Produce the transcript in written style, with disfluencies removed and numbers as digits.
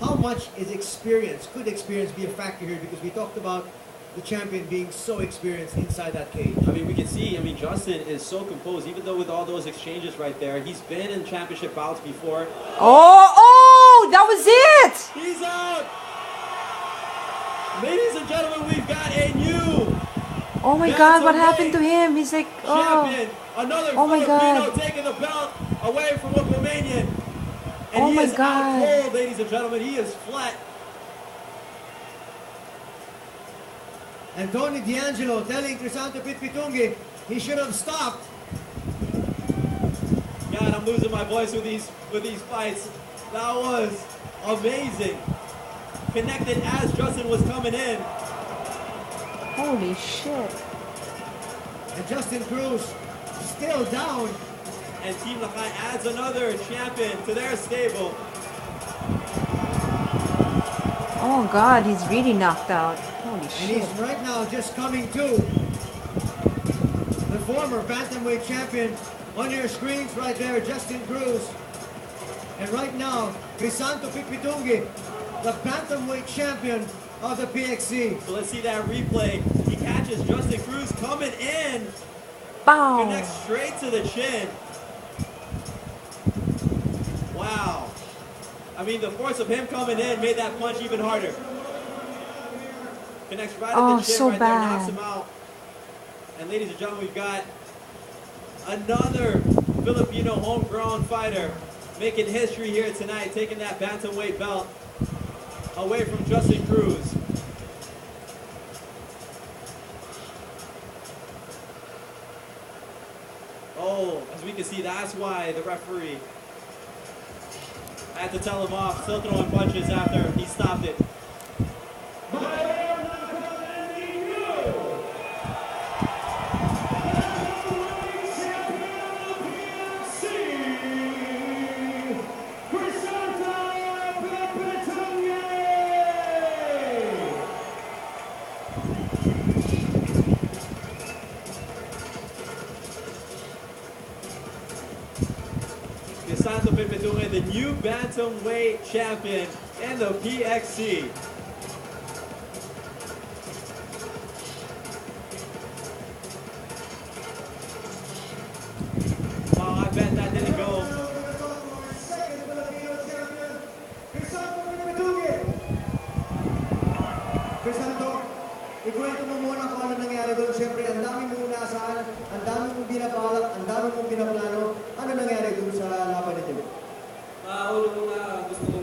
how much is experience, could experience be a factor here? Because we talked about the champion being so experienced inside that cage. I mean, we can see, Justin is so composed, even though with all those exchanges right there, he's been in championship bouts before. Oh, that was it! He's out! Ladies and gentlemen, we've got a new Oh my God, what happened to him? He's like, champion. Another Oh my Filipino God. taking the belt away from a Romanian. And Oh he my is God. out cold, ladies and gentlemen. He is flat. And Tony D'Angelo telling Crisanto Pipitunge he should have stopped. God, I'm losing my voice with these fights. That was amazing. Connected as Justin was coming in. holy shit. And Justin Cruz still down. And Team Lakay adds another champion to their stable. Oh God, he's really knocked out. Holy And shit. he's right now just coming to. The former bantamweight champion on your screens right there, Justin Cruz. And right now, Crisanto Pipitunge, the bantamweight champion of the PXC. So let's see that replay. He catches Justin Cruz coming in. Bow. Connects straight to the chin. Wow. I mean, the force of him coming in made that punch even harder. Connects right at Oh, the chin so right there, knocks bad. him out. And ladies and gentlemen, we've got another Filipino homegrown fighter making history here tonight, taking that bantamweight belt away from Justin Cruz. Oh, as we can see, that's why the referee had to tell him off, still throwing punches after he stopped it. Crisanto Pipitunge, the new bantamweight champion in the PXC. Wow, I bet that didn't go. Crisanto, ikwento mo muna kung ano nangyari doon. Siyempre, ang dami mong nasaan, ang dami mong binabalak, ang dami mong binaplano. Ano nangyari doon sa laban nito? Una gusto ko